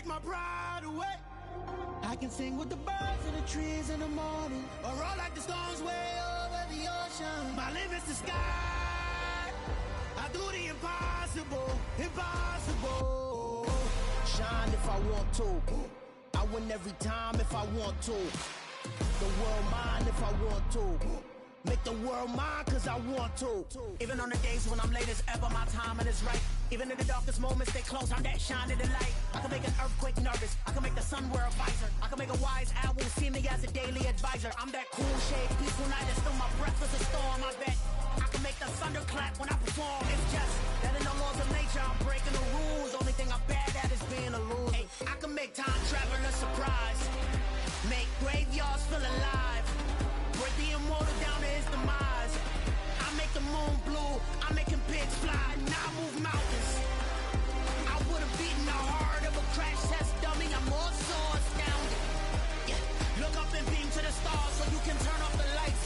my pride away. I can sing with the birds and the trees in the morning, or roll like the storms way over the ocean. My limit's the sky. I do the impossible, impossible. Shine if I want to. I win every time if I want to. The world mine if I want to. Make the world mine cause I want to. Even on the days when I'm late as ever, my timing is right. Even in the darkest moments, stay close, I'm that shine of the light. I can make an earthquake nervous, I can make the sun wear a visor. I can make a wise owl see me as a daily advisor. I'm that cool shade, peaceful night, and still my breath is a storm. I bet I can make the thunder clap when I perform. It's just that in the laws of nature, I'm breaking the rules. Only thing I'm bad at is being a loser. Hey, I can make time travel a surprise, make graveyards feel alive, break the immortal down to his demise. I make the moon blue, I make him pigs fly, now I move mountains. I would've beaten the heart of a crash test dummy, I'm more so astounded. Yeah. Look up and beam to the stars so you can turn off the lights.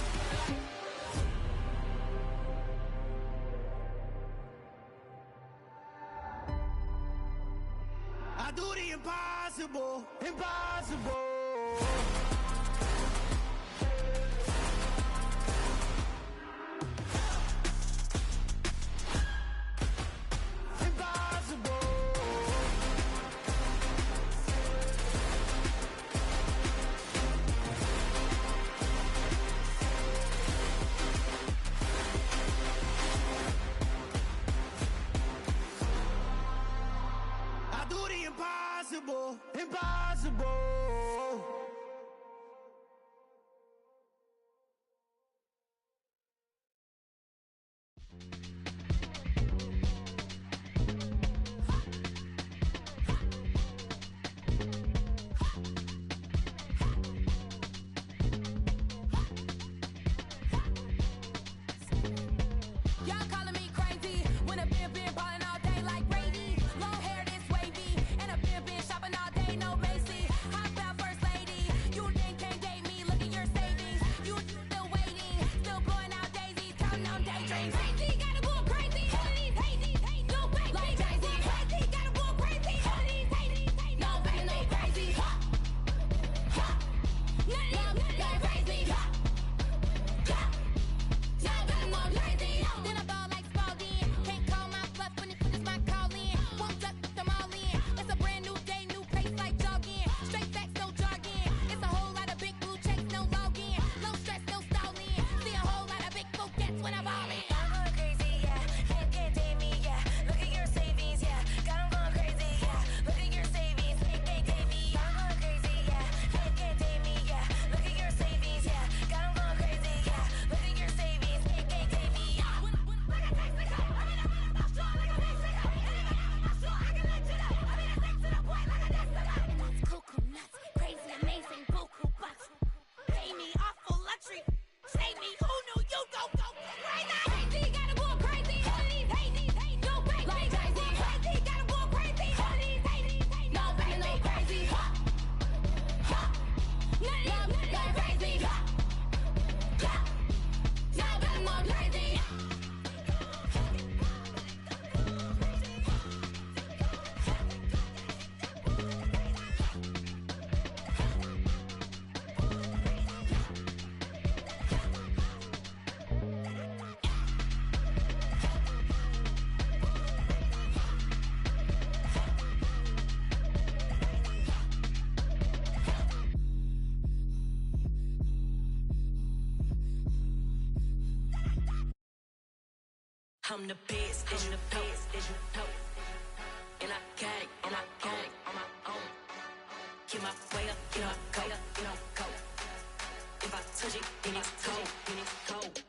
I do the impossible, impossible. Impossible, impossible. I'm the best, as you know, and I got it, and I got it on my own. Get my way up, get my go, get my go. If I touch it, then it's cold, then it's cold.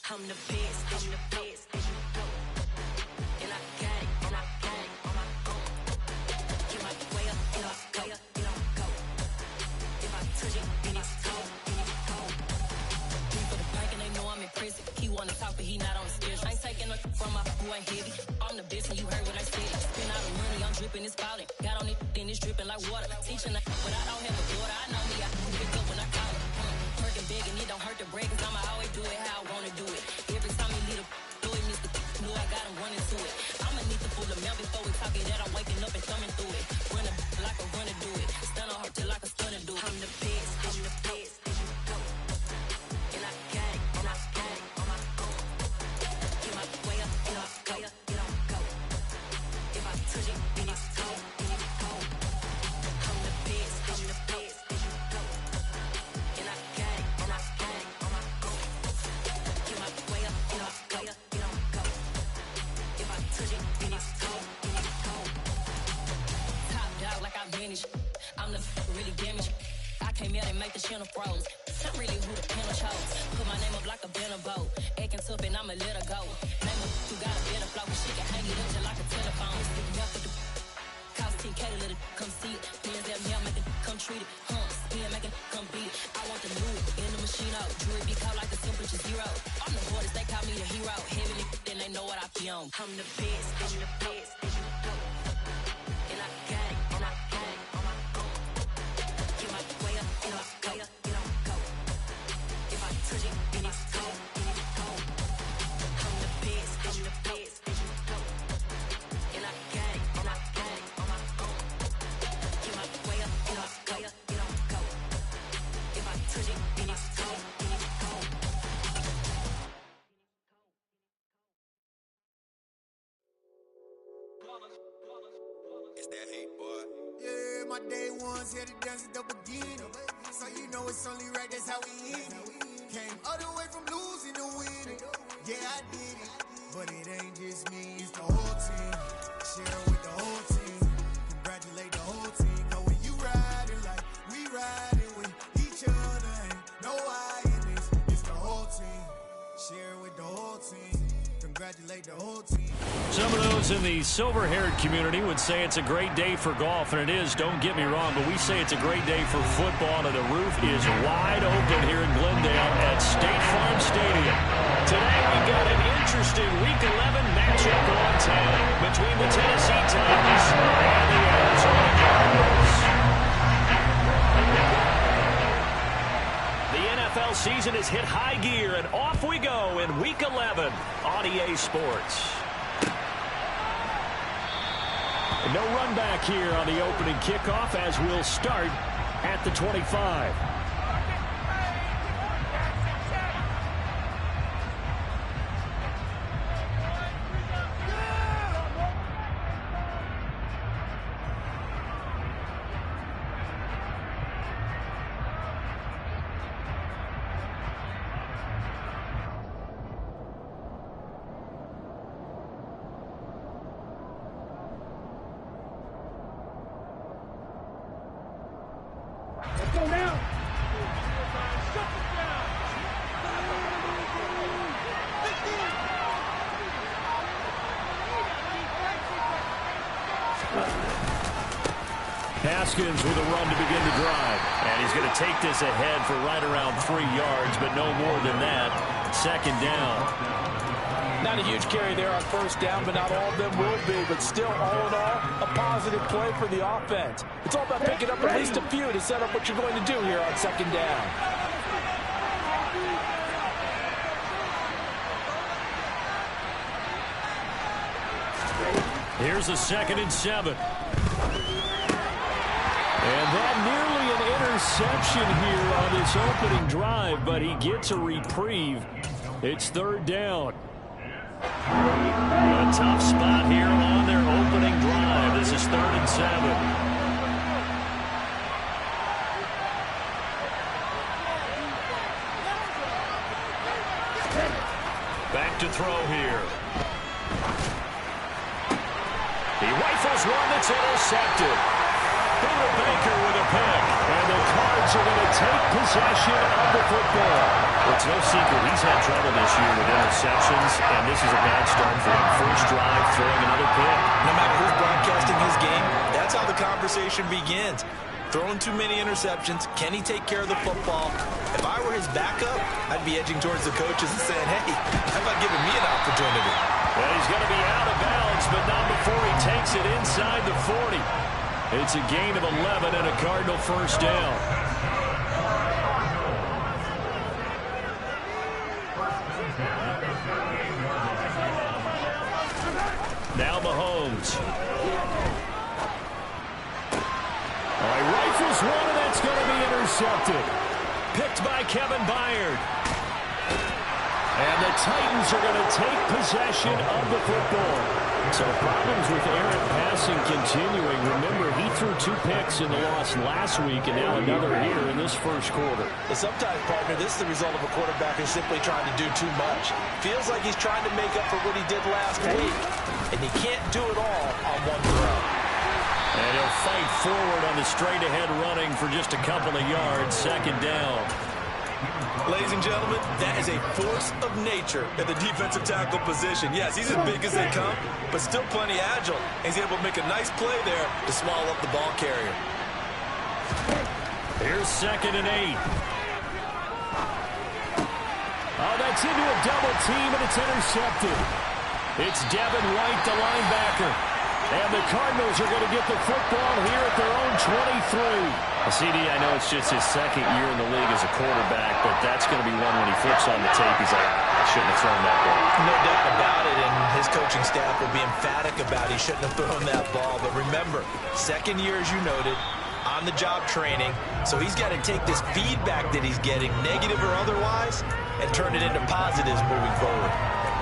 I'm the best, as you know, and I got it, and I got it on my own. Get my way up, get my go, get my go. If I touch it, then it's cold, then it's cold. Three for the bank and they know I'm impressive. He wanna talk, but he not on the stairs. I ain't taking a from my boy heavy. I'm the best and you heard what I said. Spend all the money, I'm dripping, it's spouting. Got on it, then it's dripping like water. Teaching that, but I don't have a daughter. I know me, I can pick up when I call it. Working big and it don't hurt the break, cause I'ma always do it how I wanna do it. Every time he lead a do it, Mr. Know I got him running to it. I'ma need to pull the mail before we talk it that I'm waking up and thumbing through it. Running like yeah, they make the channel froze. I'm really who the panel chose. Put my name up like a banner boat. Acting tough and I'ma let her go. Name her who got a better flow. She can hang it up just like a telephone. Cost 10K to let it come see it. Hands that me, I make it come treat it. Spin, make it come beat it. I want the new in the machine out. Jewelry be caught like the simplest zero. I'm the hardest, they call me the hero. Heavenly, then they know what I be on. I'm the best, and you the best, and you know. And I got it, and I got it on my own. Get my way up, and I go, and I go. If I touch it, then it's cold, and it's cold. I'm the best, and you the best, and you know. And I got it, and I got it on my own. Get my way up, and I go, and I go. If I touch it, then it's cold, and it's cold. It's that hate, boy. Yeah, my day ones here to dance at the beginning. So you know it's only right, that's how we hit it. Came all the way from losing to winning. Yeah, I did it. But it ain't just me, it's the whole team. Share with the whole team. Congratulate the whole team. Cause when you riding like we riding with each other, ain't no I in this. It's the whole team. Share with the whole team. Congratulate the whole team. Some of those in the silver-haired community would say it's a great day for golf, and it is, don't get me wrong, but we say it's a great day for football, and the roof is wide open here in Glendale at State Farm Stadium. Today we've got an interesting Week 11 matchup on tap between the Tennessee Titans and the Arizona Cardinals. The NFL season has hit high gear, and off we go in Week 11 on EA Sports. No run back here on the opening kickoff as we'll start at the 25. Haskins with a run to begin the drive. And he's going to take this ahead for right around 3 yards, but no more than that. Second down. Not a huge carry there on first down, but not all of them will be. But still, all in all, a positive play for the offense. It's all about picking up at least a few to set up what you're going to do here on second down. Here's a 2nd and 7. And that nearly an interception here on this opening drive, but he gets a reprieve. It's 3rd down. A tough spot here on their opening drive. This is 3rd and 7. Back to throw here. He rifles one that's intercepted. Peter Baker with a pick, and the Cards are going to take possession of the football. It's no secret he's had trouble this year with interceptions, and this is a bad start for him. First drive, throwing another pick. No matter who's broadcasting his game, that's how the conversation begins. Throwing too many interceptions, can he take care of the football? If I were his backup, I'd be edging towards the coaches and saying, hey, how about giving me an opportunity? Well, he's going to be out of bounds, but not before he takes it inside the 40. It's a gain of 11 and a Cardinal first down. Now Mahomes. All right, rifles one, and that's going to be intercepted. Picked by Kevin Byard. And the Titans are going to take possession of the football. So problems with errant passing continuing. Remember, he threw 2 picks in the loss last week, and now another here in this first quarter. Sometimes, partner, this is the result of a quarterback who's simply trying to do too much. Feels like he's trying to make up for what he did last week, and he can't do it all on one throw. And he'll fight forward on the straight-ahead running for just a couple of yards, second down. Ladies and gentlemen, that is a force of nature at the defensive tackle position. Yes, he's as big as they come, but still plenty agile. He's able to make a nice play there to swallow up the ball carrier. Here's 2nd and 8. Oh, that's into a double team, and it's intercepted. It's Devin White, the linebacker. And the Cardinals are going to get the football here at their own 23. CD, I know it's just his second year in the league as a quarterback, but that's going to be one when he flips on the tape. He's like, I shouldn't have thrown that ball. No doubt about it, and his coaching staff will be emphatic about he shouldn't have thrown that ball. But remember, second year, as you noted, on-the-job training, so he's got to take this feedback that he's getting, negative or otherwise, and turn it into positives moving forward.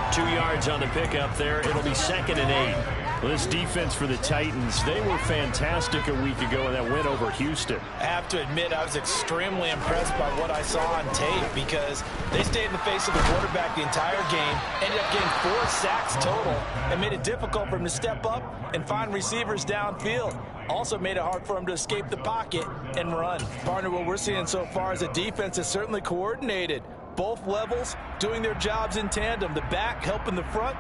2 yards on the pickup there. It'll be 2nd and 8. Well, this defense for the Titans, they were fantastic a week ago in that win over Houston. I have to admit, I was extremely impressed by what I saw on tape because they stayed in the face of the quarterback the entire game, ended up getting 4 sacks total, and made it difficult for him to step up and find receivers downfield. Also made it hard for him to escape the pocket and run. Partner, what we're seeing so far is a defense that's certainly coordinated. Both levels doing their jobs in tandem. The back helping the front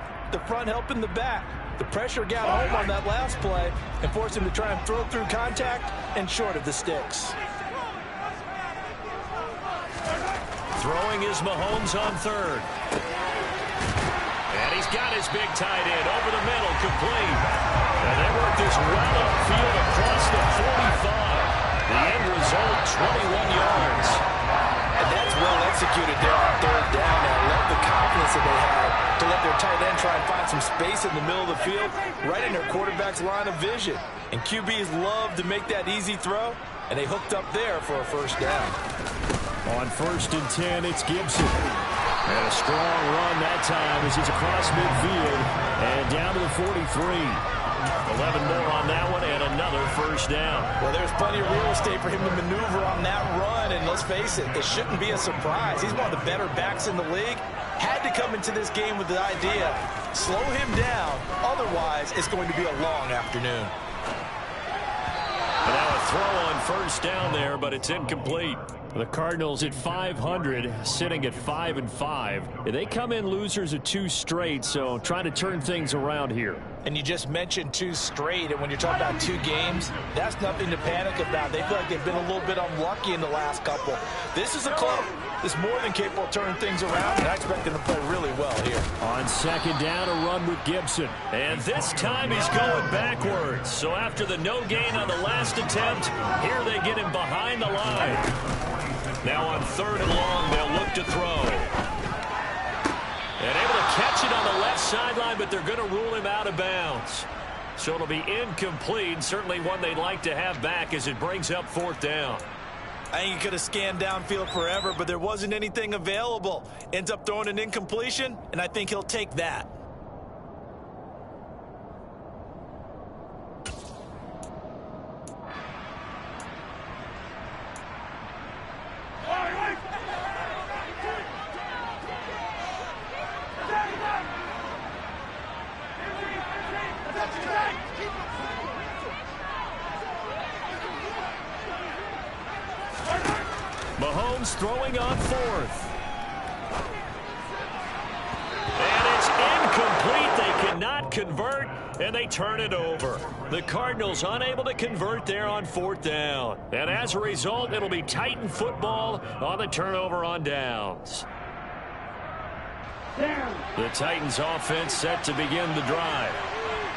helping the back. The pressure got home on that last play and forced him to try and throw through contact and short of the sticks. Throwing is Mahomes on 3rd. And he's got his big tight end over the middle, complete. And they work this right upfield across the 45. The end result, 21 yards. And that's well executed there on 3rd down. I love the confidence that they had to let their tight end try and find some space in the middle of the field, right in their quarterback's line of vision. And QBs love to make that easy throw, and they hooked up there for a 1st down. On 1st and 10, it's Gibson. And a strong run that time as he's across midfield and down to the 43. 11 more on that one and another 1st down. Well, there's plenty of real estate for him to maneuver on that run, and let's face it, it shouldn't be a surprise. He's one of the better backs in the league. Had to come into this game with the idea, slow him down, otherwise it's going to be a long afternoon. And now a throw on 1st down there, but it's incomplete. The Cardinals at 500, sitting at 5-5. They come in losers of 2 straight, so trying to turn things around here. And you just mentioned 2 straight, and when you're talking about 2 games, that's nothing to panic about. They feel like they've been a little bit unlucky in the last couple. This is a club that's more than capable of turning things around, and I expect them to play really well here. On 2nd down, a run with Gibson. And this time he's going backwards. So after the no gain on the last attempt, here they get him behind the line. Now on 3rd and long, they'll look to throw. And able to catch it on the left sideline, but they're going to rule him out of bounds. So it'll be incomplete, certainly one they'd like to have back as it brings up 4th down. I think he could have scanned downfield forever, but there wasn't anything available. Ends up throwing an incompletion, and I think he'll take that. Mahomes throwing on 4th. And it's incomplete. They cannot convert, and they turn it over. The Cardinals unable to convert there on 4th down. And as a result, it'll be Titan football on the turnover on downs. The Titans offense set to begin the drive.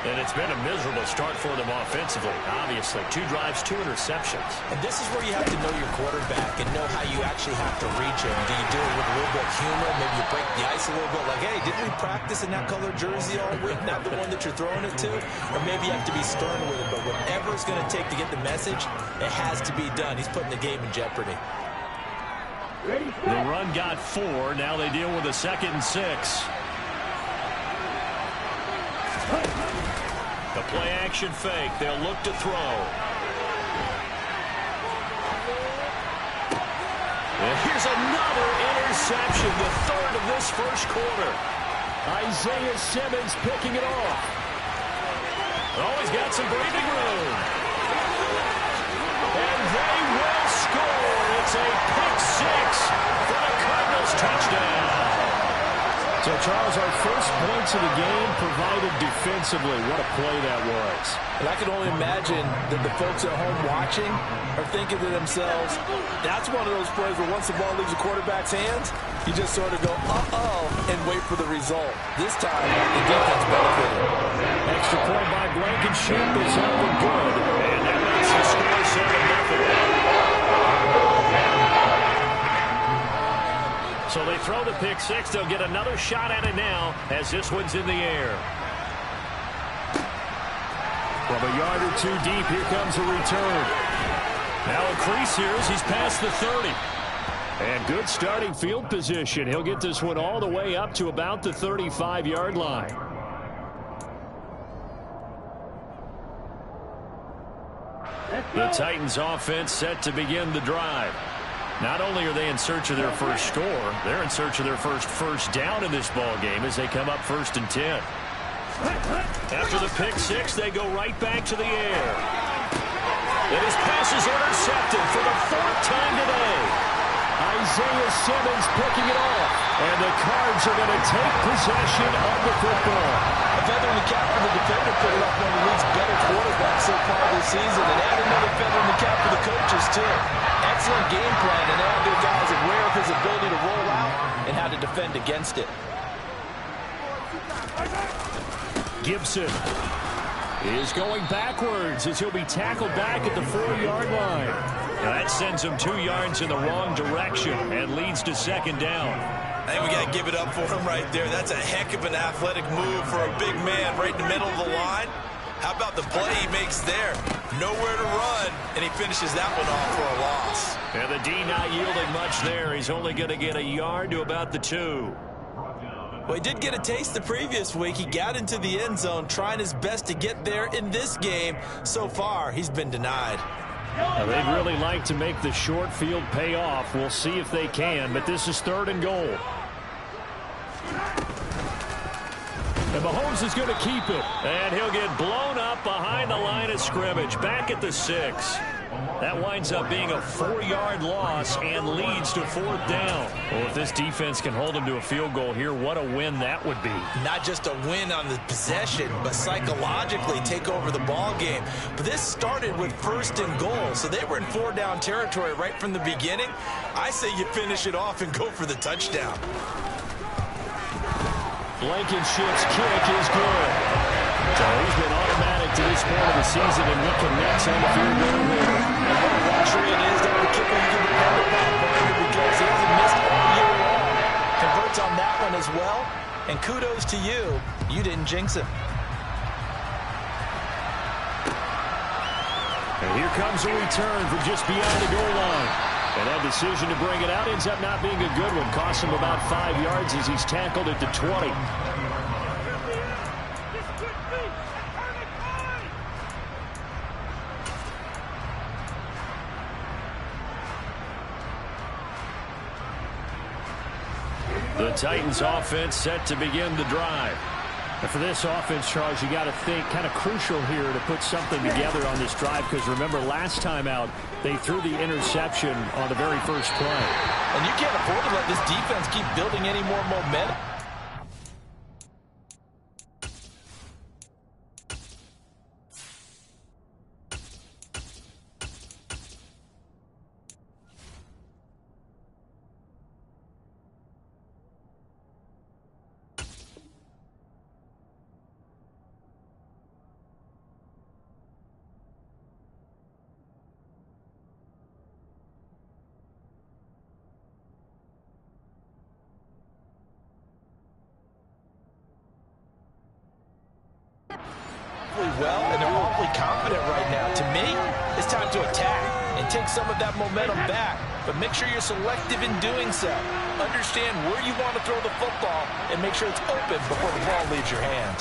And it's been a miserable start for them offensively, obviously. 2 drives, 2 interceptions. And this is where you have to know your quarterback and know how you actually have to reach him. Do you do it with a little bit of humor? Maybe you break the ice a little bit. Like, hey, didn't we practice in that color jersey all week? Not the one that you're throwing it to? Or maybe you have to be stern with it. But whatever it's going to take to get the message, it has to be done. He's putting the game in jeopardy. The run got 4. Now they deal with a 2nd and 6. The play-action fake. They'll look to throw. And here's another interception, the 3rd of this 1st quarter. Isaiah Simmons picking it off. Oh, he's got some breathing room. So, Charles, our first points of the game provided defensively. What a play that was. And I can only imagine that the folks at home watching are thinking to themselves, that's one of those plays where once the ball leaves the quarterback's hands, you just sort of go, uh-oh, and wait for the result. This time, the defense benefited. Extra point by Blankenship is up and good. And that makes the score 7-0. So they throw the pick six. They'll get another shot at it now as this one's in the air. From a yard or two deep, here comes a return. Now a crease here as he's past the 30. And good starting field position. He'll get this one all the way up to about the 35-yard line. The Titans offense set to begin the drive. Not only are they in search of their first score, they're in search of their first down in this ball game as they come up 1st and 10. After the pick six, they go right back to the air. And his pass is intercepted for the 4th time today. Isaiah Simmons picking it off. And the Cards are going to take possession of the football. A feather in the cap for the defender, put it up one of the league's better quarterbacks so far this season. And add another feather in the cap for the coaches, too. Excellent game plan, and now their guys are aware of his ability to roll out and how to defend against it. Gibson is going backwards as he'll be tackled back at the 4-yard line. Now that sends him 2 yards in the wrong direction and leads to 2nd down. I think we got to give it up for him right there. That's a heck of an athletic move for a big man right in the middle of the line. How about the play he makes there? Nowhere to run, and he finishes that one off for a loss. And the D not yielding much there. He's only going to get a yard to about the 2. Well, he did get a taste the previous week. He got into the end zone trying his best to get there in this game. So far, he's been denied. Now, they'd really like to make the short field pay off. We'll see if they can, but this is 3rd and goal. And Mahomes is going to keep it. And he'll get blown up behind the line of scrimmage. Back at the 6. That winds up being a 4-yard loss and leads to 4th down. Well, if this defense can hold them to a field goal here, what a win that would be. Not just a win on the possession, but psychologically take over the ball game. But this started with 1st and goal, so they were in 4-down territory right from the beginning. I say you finish it off and go for the touchdown. Blankenship's kick is good. So he's been automatic to this point of the season, and he connects on the field goal here. And what a luxury it is to have a kicker you can depend upon, because he hasn't missed all year long. Converts on that one as well, and kudos to you. You didn't jinx him. And here comes a return from just beyond the goal line. And that decision to bring it out ends up not being a good one. Costs him about 5 yards as he's tackled at the 20. The Titans offense set to begin the drive. And for this offense, Charles, you got to think kind of crucial here to put something together on this drive, because remember last time out they threw the interception on the very first play. And you can't afford to let this defense keep building any more momentum. Well, and they're awfully confident right now. To me, it's time to attack and take some of that momentum back. But make sure you're selective in doing so. Understand where you want to throw the football and make sure it's open before the ball leaves your hands.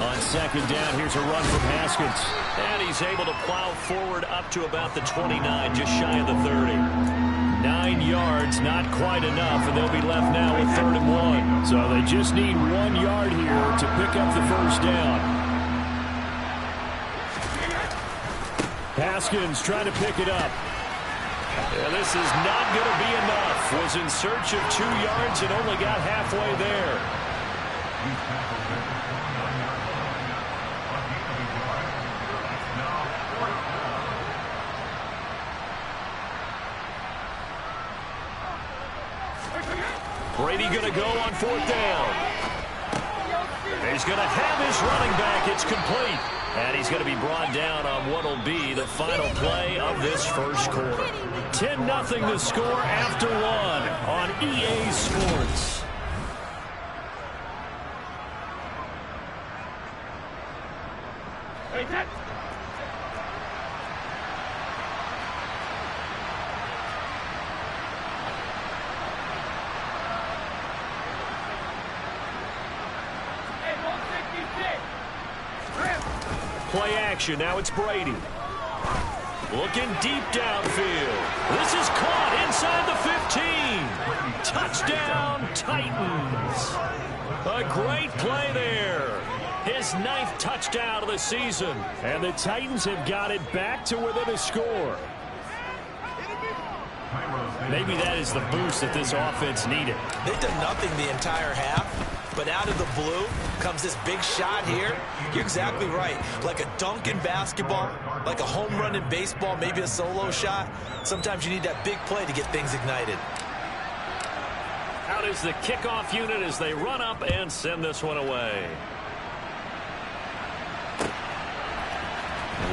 On 2nd down, here's a run from Haskins. And he's able to plow forward up to about the 29, just shy of the 30. 9 yards, not quite enough, and they'll be left now with 3rd and 1. So they just need 1 yard here to pick up the first down. Haskins trying to pick it up. Yeah, this is not going to be enough. Was in search of 2 yards and only got halfway there. Brady going to go on 4th down. He's going to have his running back. It's complete. And he's going to be brought down on what will be the final play of this first quarter. 10-0 the score after 1 on EA Sports. Play action. Now it's Brady. Looking deep downfield. This is caught inside the 15. Touchdown, Titans. A great play there. His 9th touchdown of the season. And the Titans have got it back to within a score. Maybe that is the boost that this offense needed. They've done nothing the entire half. But out of the blue comes this big shot here. You're exactly right. Like a dunk in basketball, like a home run in baseball, maybe a solo shot. Sometimes you need that big play to get things ignited. Out is the kickoff unit as they run up and send this one away.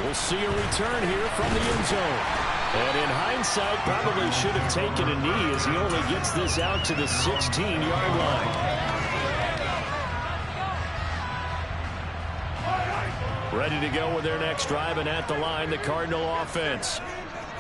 We'll see a return here from the end zone. And in hindsight, probably should have taken a knee as he only gets this out to the 16-yard line. Ready to go with their next drive, and at the line, the Cardinal offense.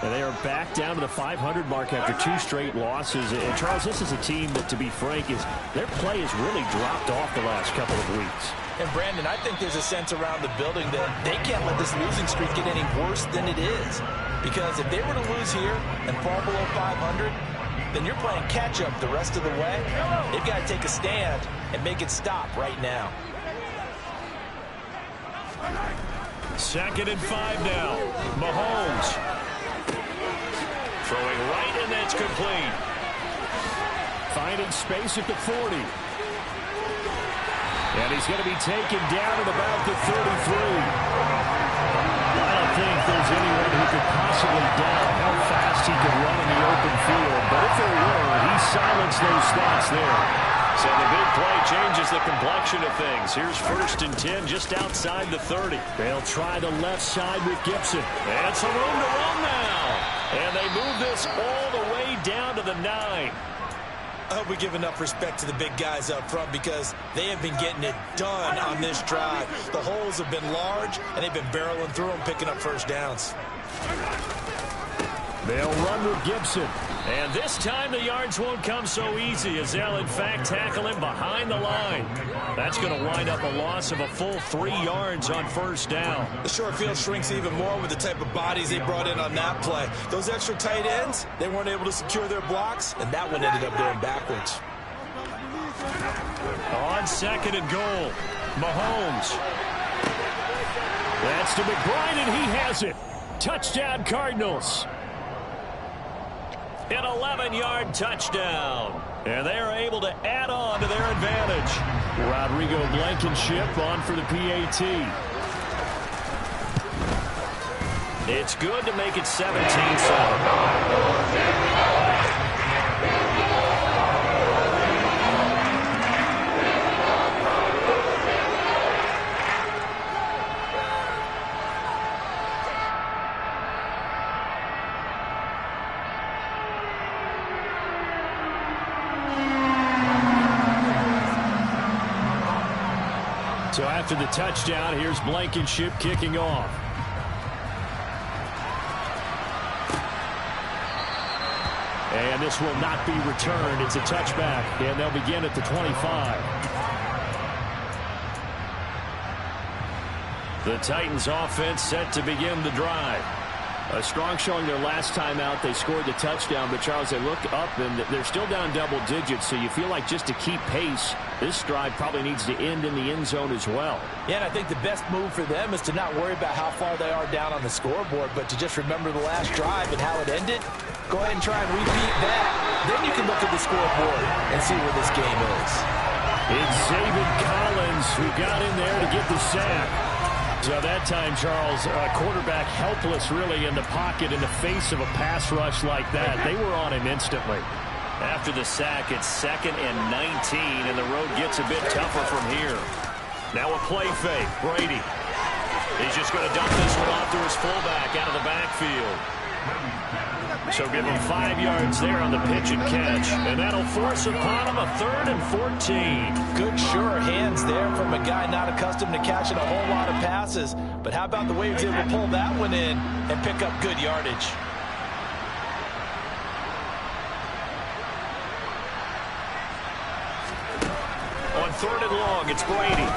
And they are back down to the 500 mark after 2 straight losses. And, Charles, this is a team that, to be frank, their play has really dropped off the last couple of weeks. And, Brandon, I think there's a sense around the building that they can't let this losing streak get any worse than it is. Because if they were to lose here and fall below 500, then you're playing catch-up the rest of the way. They've got to take a stand and make it stop right now. 2nd and 5 now. Mahomes. Throwing right, and that's complete. Finding space at the 40. And he's going to be taken down at about the 33. I don't think there's anyone who could possibly doubt how fast he can run in the open field. But if there were, he silenced those thoughts there. So the big play changes the complexion of things. Here's 1st and 10 just outside the 30. They'll try the left side with Gibson. And some room to run now. And they move this all the way down to the 9. I hope we give enough respect to the big guys up front because they have been getting it done on this drive. The holes have been large, and they've been barreling through them, picking up first downs. They'll run with Gibson. And this time the yards won't come so easy as they'll, in fact, tackle him behind the line. That's going to wind up a loss of a full 3 yards on 1st down. The short field shrinks even more with the type of bodies they brought in on that play. Those extra tight ends, they weren't able to secure their blocks, and that one ended up going backwards. On 2nd and goal, Mahomes. That's to McBride, and he has it. Touchdown, Cardinals. An 11-yard touchdown. And they are able to add on to their advantage. Rodrigo Blankenship on for the PAT. It's good to make it 17-7. So after the touchdown, here's Blankenship kicking off. And this will not be returned. It's a touchback, and they'll begin at the 25. The Titans offense set to begin the drive. A strong showing their last time out. They scored the touchdown, but, Charles, they look up, and they're still down double digits, so you feel like just to keep pace, this drive probably needs to end in the end zone as well. Yeah, and I think the best move for them is to not worry about how far they are down on the scoreboard, but to just remember the last drive and how it ended. Go ahead and try and repeat that. Then you can look at the scoreboard and see where this game is. It's Zaven Collins who got in there to get the sack. So that time, Charles, quarterback helpless really in the pocket in the face of a pass rush like that. They were on him instantly. After the sack, it's 2nd and 19, and the road gets a bit tougher from here. Now a play fake. Brady. He's just going to dump this one off to his fullback out of the backfield. So give him 5 yards there on the pitch and catch. And that'll force upon him a 3rd and 14. Good, sure hands there from a guy not accustomed to catching a whole lot of passes. But how about the way he was able to pull that one in and pick up good yardage? On 3rd and long, it's Brady.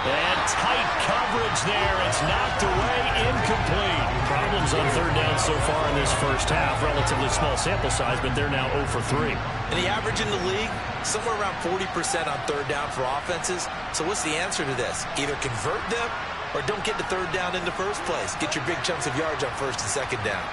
And tight coverage there. It's knocked away, incomplete. Problems on 3rd down so far in this first half. Relatively small sample size, but they're now 0 for 3. And the average in the league, somewhere around 40% on 3rd down for offenses. So what's the answer to this? Either convert them or don't get to 3rd down in the first place. Get your big chunks of yards on 1st and 2nd down.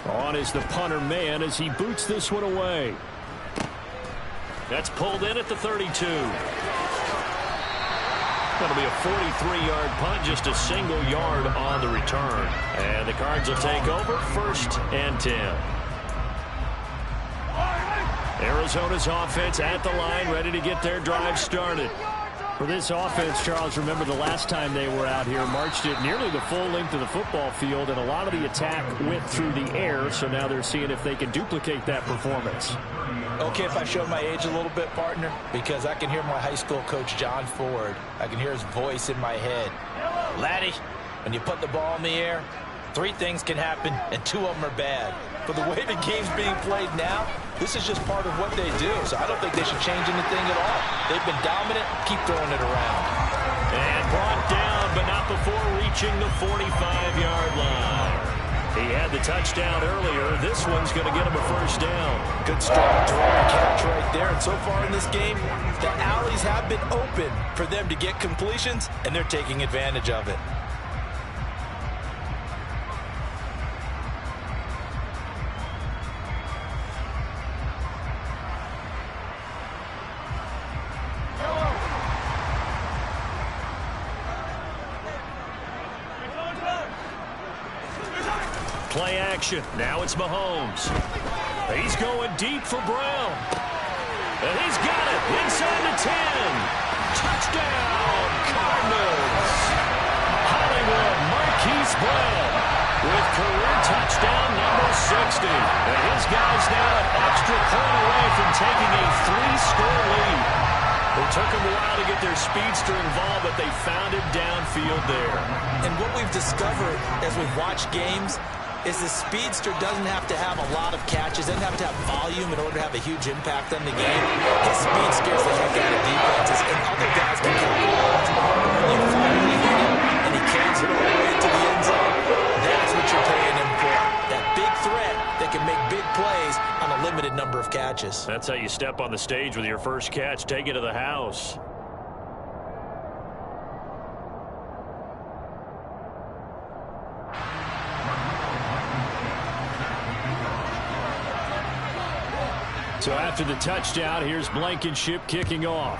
On is the punter man as he boots this one away. That's pulled in at the 32. That'll be a 43-yard punt, just a single yard on the return. And the Cards will take over 1st and 10. Arizona's offense at the line, ready to get their drive started. For this offense, Charles, remember the last time they were out here, marched it nearly the full length of the football field, and a lot of the attack went through the air, so now they're seeing if they can duplicate that performance. Okay, if I show my age a little bit, partner, because I can hear my high school coach, John Ford. I can hear his voice in my head. Laddie, when you put the ball in the air, 3 things can happen, and 2 of them are bad. But the way the game's being played now, this is just part of what they do. So I don't think they should change anything at all. They've been dominant. Keep throwing it around. And brought down, but not before reaching the 45-yard line. He had the touchdown earlier. This one's going to get him a 1st down. Good strong draw and catch right there. And so far in this game, the alleys have been open for them to get completions, and they're taking advantage of it. Play action. Now it's Mahomes. He's going deep for Brown. And he's got it inside the 10. Touchdown, Cardinals. Hollywood Marquise Brown with career touchdown number 60. And his guys now an extra point away from taking a 3-score lead. It took them a while to get their speedster involved, but they found him downfield there. And what we've discovered as we've watched games is the speedster doesn't have to have a lot of catches, doesn't have to have volume in order to have a huge impact on the game. His speed scares the heck out of defenses, and other guys can capitalize. When you finally hit him, and he carries it all the way into the end zone, that's what you're paying him for. That big threat that can make big plays on a limited number of catches. That's how you step on the stage with your first catch. Take it to the house. So after the touchdown, here's Blankenship kicking off.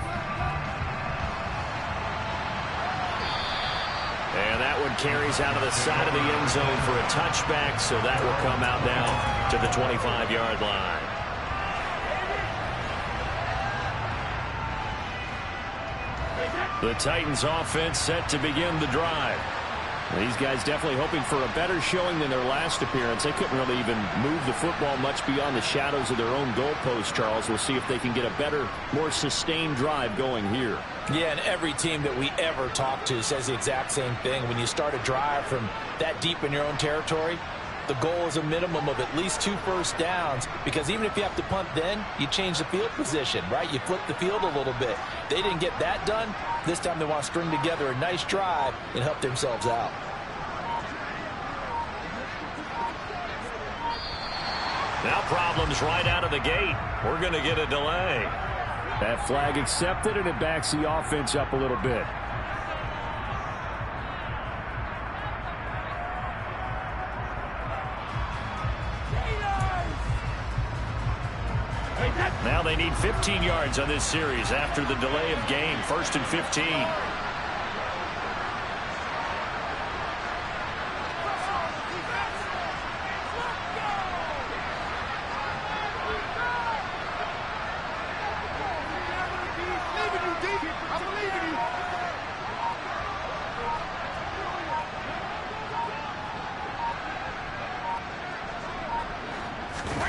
And that one carries out of the side of the end zone for a touchback, so that will come out now to the 25-yard line. The Titans offense set to begin the drive. These guys definitely hoping for a better showing than their last appearance. They couldn't really even move the football much beyond the shadows of their own goalpost, Charles. We'll see if they can get a better, more sustained drive going here. Yeah, and every team that we ever talk to says the exact same thing. When you start a drive from that deep in your own territory, the goal is a minimum of at least 2 first downs, because even if you have to punt then, you change the field position, right? You flip the field a little bit. They didn't get that done. This time they want to string together a nice drive and help themselves out. Now problems right out of the gate. We're going to get a delay. That flag accepted, and it backs the offense up a little bit. Now they need 15 yards on this series after the delay of game. 1st and 15.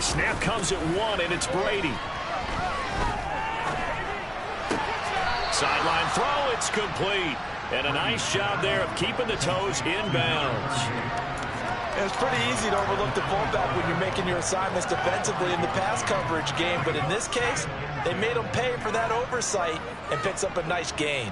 Snap comes at 1, and it's Brady. Sideline throw, it's complete. And a nice job there of keeping the toes in bounds. It's pretty easy to overlook the fullback when you're making your assignments defensively in the pass coverage game. But in this case, they made him pay for that oversight and picks up a nice gain.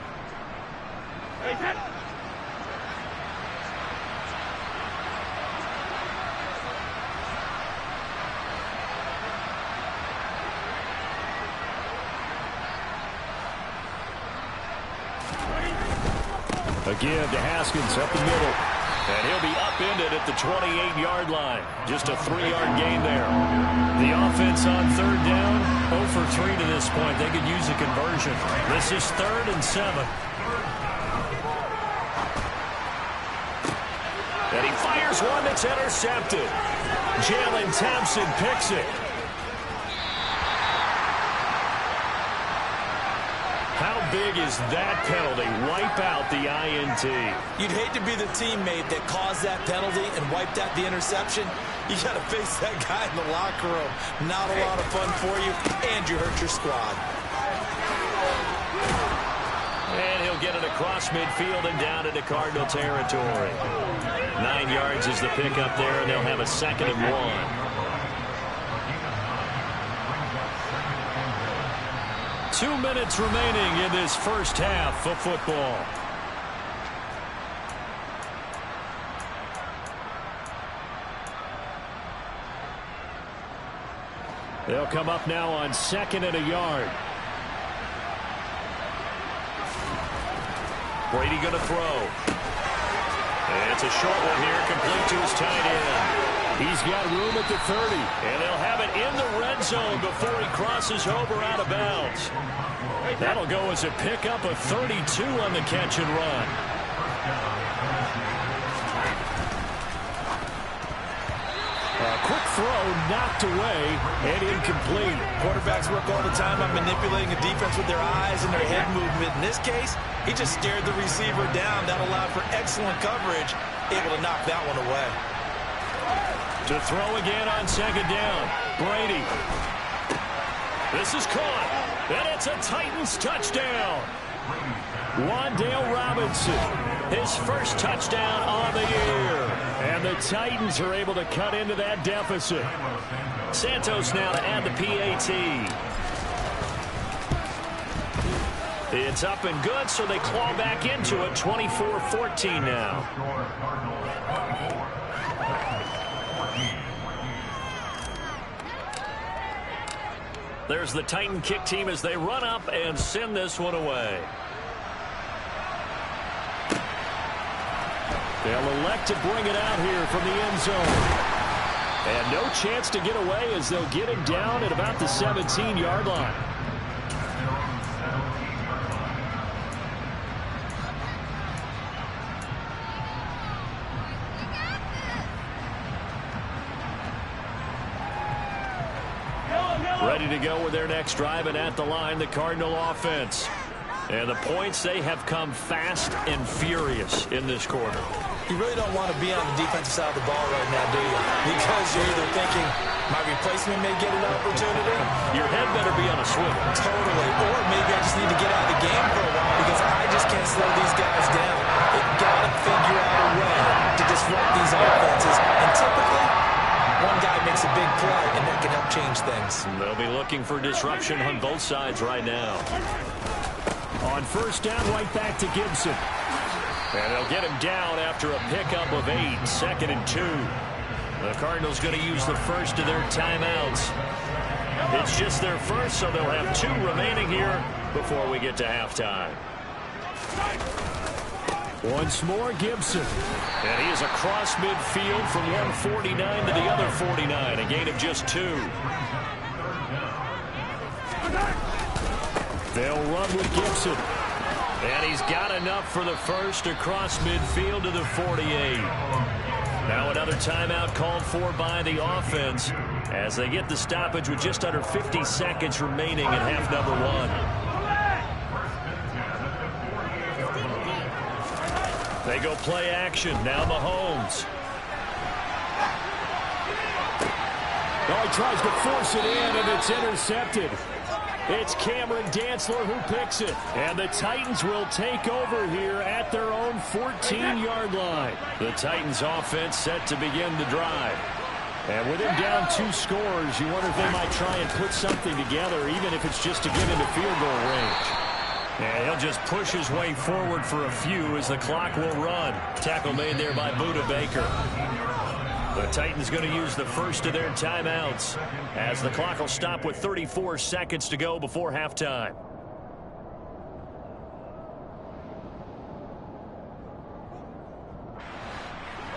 A give to Haskins up the middle. And he'll be upended at the 28-yard line. Just a 3-yard gain there. The offense on 3rd down, 0 for 3 to this point. They could use a conversion. This is 3rd and 7. And he fires one that's intercepted. Jalen Thompson picks it. How big is that penalty? Wipe out the INT. You'd hate to be the teammate that caused that penalty and wiped out the interception. You got to face that guy in the locker room. Not a lot of fun for you, and you hurt your squad. And he'll get it across midfield and down into Cardinal territory. 9 yards is the pickup there, and they'll have a 2nd and 1. 2 minutes remaining in this first half of football. They'll come up now on 2nd and a yard. Brady going to throw. And it's a short one here, complete to his tight end. He's got room at the 30. And they'll have it in the red zone before he crosses over out of bounds. That'll go as a pickup of 32 on the catch and run. A quick throw knocked away and incomplete. Quarterbacks work all the time on manipulating a defense with their eyes and their head movement. In this case, he just stared the receiver down. That allowed for excellent coverage, able to knock that one away. To throw again on 2nd down. Brady. This is caught. And it's a Titans touchdown. Wan'Dale Robinson, his first touchdown on the year. And the Titans are able to cut into that deficit. Santos now to add the PAT. It's up and good, so they claw back into it. 24-14 now. There's the Titan kick team as they run up and send this one away. They'll elect to bring it out here from the end zone. And no chance to get away as they'll get him down at about the 17-yard line. Ready to go with their next drive, and at the line, the Cardinal offense. And the points, they have come fast and furious in this quarter. You really don't want to be on the defensive side of the ball right now, do you? Because you're either thinking, my replacement may get an opportunity. Your head better be on a swivel. Totally. Or maybe I just need to get out of the game for a while because I just can't slow these guys down. They've got to figure out a way to disrupt these offenses. And typically, one guy makes a big play, and that can help change things. They'll be looking for disruption on both sides right now. On first down, right back to Gibson. And they'll get him down after a pickup of 8, 2nd and 2. The Cardinals going to use the first of their timeouts. It's just their first, so they'll have 2 remaining here before we get to halftime. Once more, Gibson. And he is across midfield from one 49 to the other 49, a gain of just 2. They'll run with Gibson. And he's got enough for the first across midfield to the 48. Now another timeout called for by the offense as they get the stoppage with just under 50 seconds remaining in half number 1. They go play action. Now Mahomes. Oh, he tries to force it in, and it's intercepted. It's Cameron Dantzler who picks it. And the Titans will take over here at their own 14-yard line. The Titans offense set to begin the drive. And with him down 2 scores, you wonder if they might try and put something together, even if it's just to get into field goal range. And he'll just push his way forward for a few as the clock will run. Tackle made there by Budda Baker. The Titans going to use the first of their timeouts as the clock will stop with 34 seconds to go before halftime.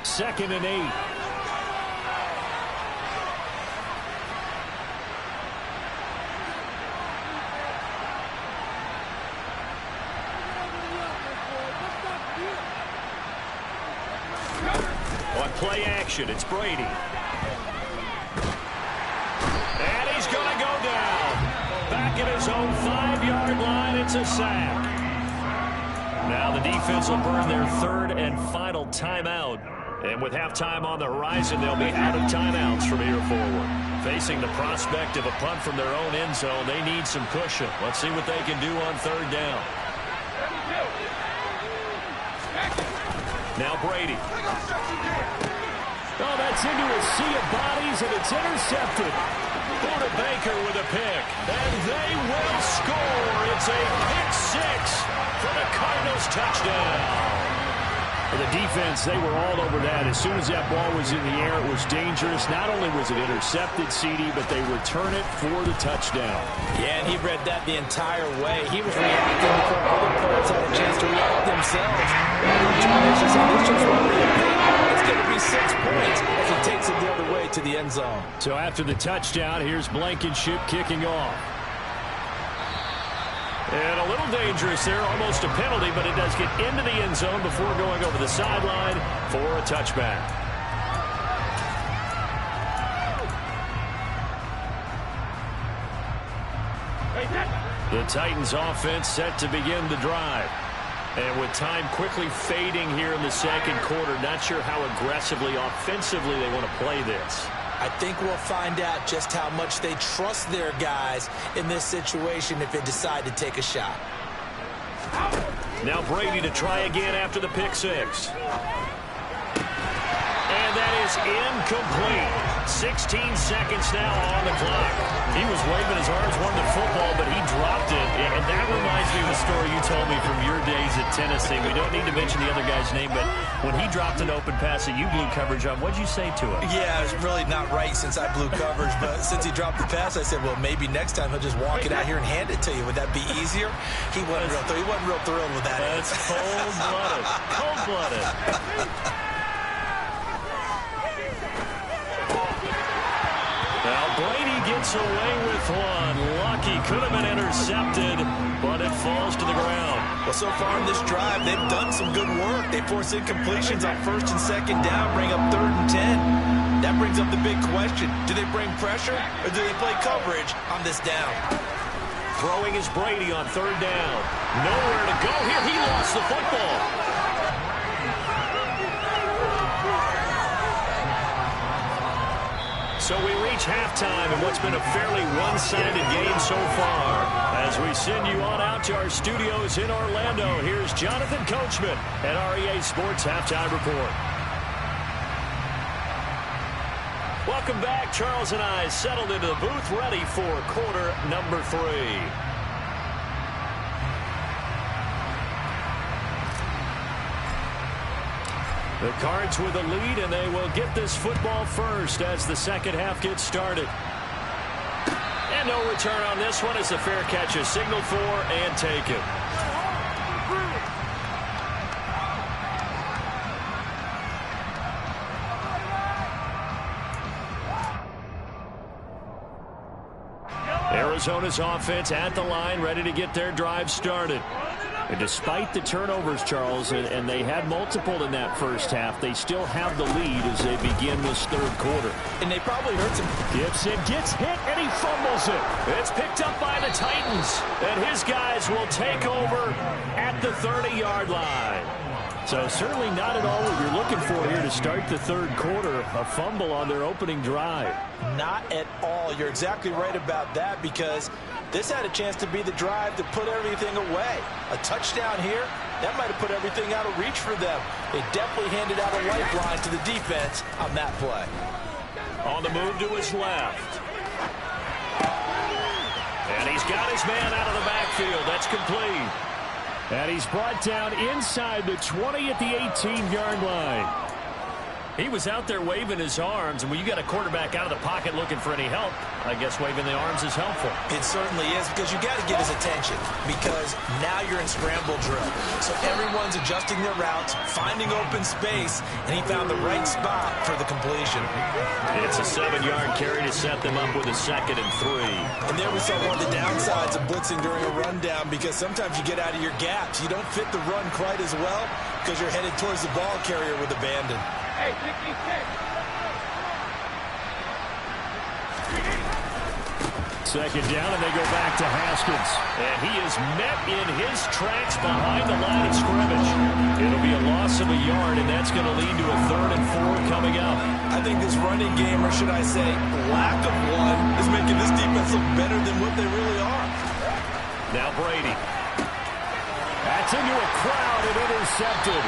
Second and 8. Play action. It's Brady. And he's going to go down. Back at his own 5-yard line. It's a sack. Now the defense will burn their 3rd and final timeout. And with halftime on the horizon, they'll be out of timeouts from here forward. Facing the prospect of a punt from their own end zone, they need some cushion. Let's see what they can do on 3rd down. Now Brady. Oh, that's into a sea of bodies, and it's intercepted. Budda Baker with a pick, and they will score. It's a pick 6 for the Cardinals touchdown. For the defense, they were all over that. As soon as that ball was in the air, it was dangerous. Not only was it intercepted, CD, but they return it for the touchdown. Yeah, and he read that the entire way. He was reacting before other players had a chance to react themselves. It's going to be 6 points as he takes it the other way to the end zone. So after the touchdown, here's Blankenship kicking off. And a little dangerous there, almost a penalty, but it does get into the end zone before going over the sideline for a touchback. The Titans offense set to begin the drive. And with time quickly fading here in the second quarter, not sure how aggressively, offensively they want to play this. I think we'll find out just how much they trust their guys in this situation if they decide to take a shot. Now Brady to try again after the pick 6. And that is incomplete. 16 seconds now on the clock. He was waving his arms, wanting the football, but he dropped it. And that reminds me of a story you told me from your days at Tennessee. We don't need to mention the other guy's name, but when he dropped an open pass that you blew coverage on, what'd you say to him? Yeah, it was really not right since I blew coverage, but since he dropped the pass, I said, well, maybe next time he'll just walk it out here and hand it to you. Would that be easier? He wasn't real thrilled with that. That's cold-blooded. Cold-blooded. Now Brady gets away with one. Lucky, could have been intercepted, but it falls to the ground. Well, so far in this drive, they've done some good work. They force incompletions on 1st and 2nd down, bring up 3rd and 10. That brings up the big question. Do they bring pressure or do they play coverage on this down? Throwing is Brady on 3rd down. Nowhere to go here. He lost the football. So we reach halftime in what's been a fairly one-sided game so far. As we send you on out to our studios in Orlando, here's Jonathan Coachman at REA Sports Halftime Report. Welcome back. Charles and I settled into the booth, ready for quarter number 3. The Cards with a lead, and they will get this football first as the second half gets started. And no return on this one as the fair catch is signaled for and taken. Arizona's offense at the line, ready to get their drive started. And despite the turnovers, Charles, and they had multiple in that first half, they still have the lead as they begin this third quarter. And they probably hurt some. Gibson gets hit, and he fumbles it. It's picked up by the Titans, and his guys will take over at the 30-yard line. So certainly not at all what you're looking for here to start the third quarter, a fumble on their opening drive. Not at all. You're exactly right about that, because this had a chance to be the drive to put everything away. A touchdown here, that might have put everything out of reach for them. They definitely handed out a lifeline to the defense on that play. On the move to his left. And he's got his man out of the backfield. That's complete. And he's brought down inside the 20 at the 18-yard line. He was out there waving his arms, and when you got a quarterback out of the pocket looking for any help, I guess waving the arms is helpful. It certainly is, because you got to get his attention, because now you're in scramble drill. So everyone's adjusting their routes, finding open space, and he found the right spot for the completion. It's a 7-yard carry to set them up with a 2nd and 3. And there we saw one of the downsides of blitzing during a rundown, because sometimes you get out of your gaps. You don't fit the run quite as well because you're headed towards the ball carrier with abandon. Second down, and they go back to Haskins. And he is met in his tracks behind the line of scrimmage. It'll be a loss of a yard, and that's going to lead to a 3rd and 4 coming up. I think this running game, or should I say lack of one, is making this defense look better than what they really are. Now Brady. That's into a crowd and intercepted.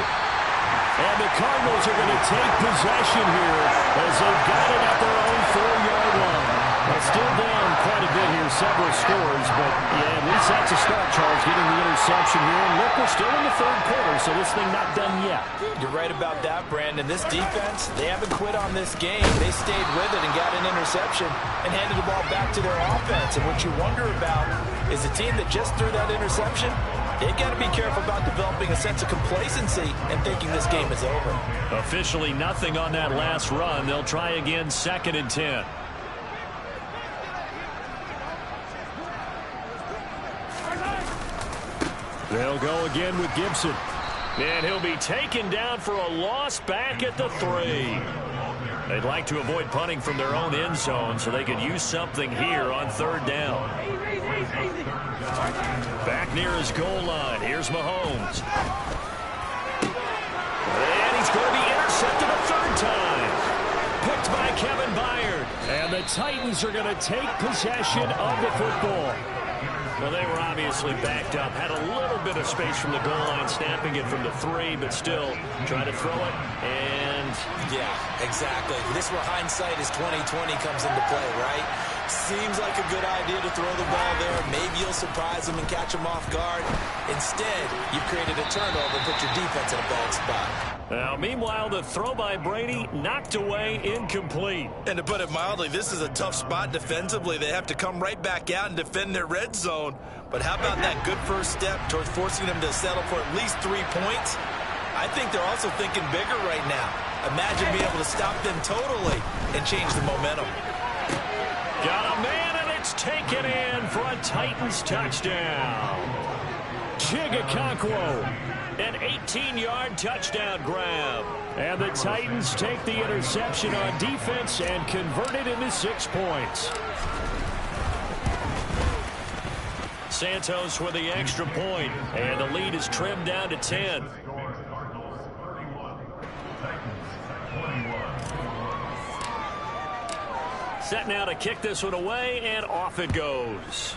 And the Cardinals are going to take possession here as they've got it at their own 4-yard line. They're still down quite a bit here, several scores, but yeah, at least that's a start, Charles, getting the interception here. And look, we're still in the third quarter, so this thing not done yet. You're right about that, Brandon. This defense, they haven't quit on this game. They stayed with it and got an interception and handed the ball back to their offense. And what you wonder about is a team that just threw that interception, they've got to be careful about developing a sense of complacency and thinking this game is over. Officially nothing on that last run. They'll try again, 2nd and 10. They'll go again with Gibson. And he'll be taken down for a loss back at the 3. They'd like to avoid punting from their own end zone so they could use something here on 3rd down. Back near his goal line. Here's Mahomes. And he's going to be intercepted a 3rd time. Picked by Kevin Byard. And the Titans are going to take possession of the football. Well, they were obviously backed up. Had a little bit of space from the goal line, snapping it from the 3, but still trying to throw it. And yeah, exactly. This is where hindsight is 20/20 comes into play, right? Seems like a good idea to throw the ball there. Maybe you'll surprise them and catch them off guard. Instead, you've created a turnover and put your defense in a bad spot. Now, meanwhile, the throw by Brady knocked away, incomplete. And to put it mildly, this is a tough spot defensively. They have to come right back out and defend their red zone. But how about that good first step towards forcing them to settle for at least 3 points? I think they're also thinking bigger right now. Imagine being able to stop them totally and change the momentum. Got a man, and it's taken in for a Titans touchdown. Chigakonkwo, an 18-yard touchdown grab. And the Titans take the interception on defense and convert it into 6 points. Santos with the extra point, and the lead is trimmed down to 10. Set now to kick this one away, and off it goes.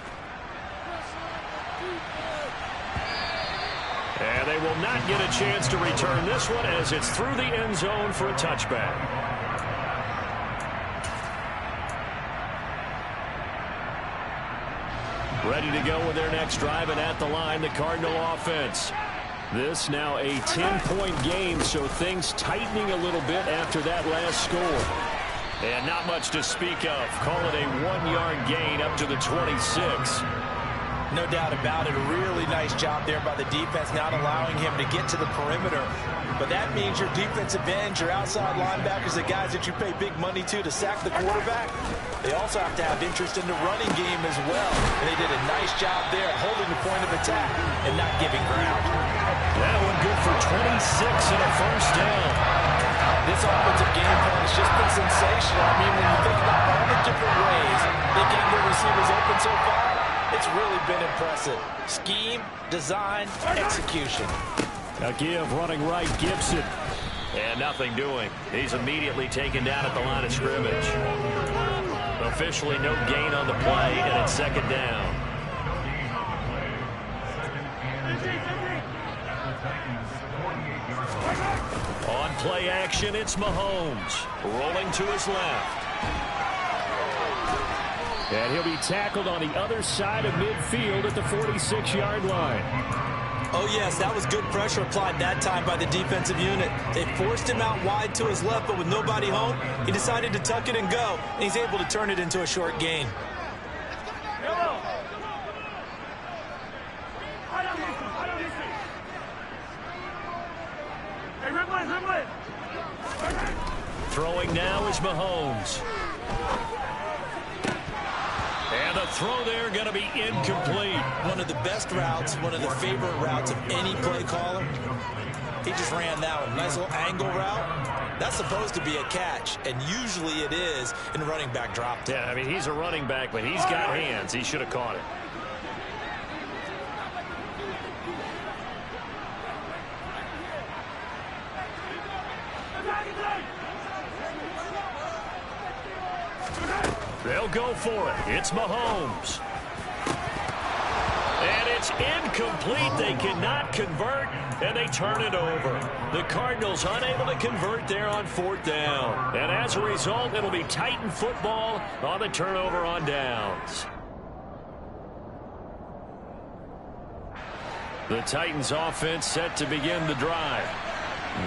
And they will not get a chance to return this one as it's through the end zone for a touchback. Ready to go with their next drive, and at the line, the Cardinal offense. This now a 10-point game, so things tightening a little bit after that last score. And not much to speak of. Call it a 1-yard gain up to the 26. No doubt about it. A really nice job there by the defense, not allowing him to get to the perimeter. But that means your defensive ends, your outside linebackers, the guys that you pay big money to sack the quarterback, they also have to have interest in the running game as well. And they did a nice job there holding the point of attack and not giving ground. That one good for 26 and a first down. This offensive game plan has just been sensational. I mean, when you think about all the different ways they getting their receivers open so far, it's really been impressive. Scheme, design, execution. A give running right, Gibson. And nothing doing. He's immediately taken down at the line of scrimmage. Officially no gain on the play, and it's second down. On play action, it's Mahomes. Rolling to his left. And he'll be tackled on the other side of midfield at the 46-yard line. Oh, yes, that was good pressure applied that time by the defensive unit. They forced him out wide to his left, but with nobody home, he decided to tuck it and go, and he's able to turn it into a short gain. Throwing now is Mahomes. And the throw there going to be incomplete. One of the best routes, one of the favorite routes of any play caller. He just ran that one. Nice little angle route. That's supposed to be a catch, and usually it is in running back drop. Yeah, I mean, he's a running back, but he's got hands. He should have caught it. They'll go for it. It's Mahomes. And it's incomplete. They cannot convert, and they turn it over. The Cardinals unable to convert there on fourth down. And as a result, it'll be Titan football on the turnover on downs. The Titans offense set to begin the drive.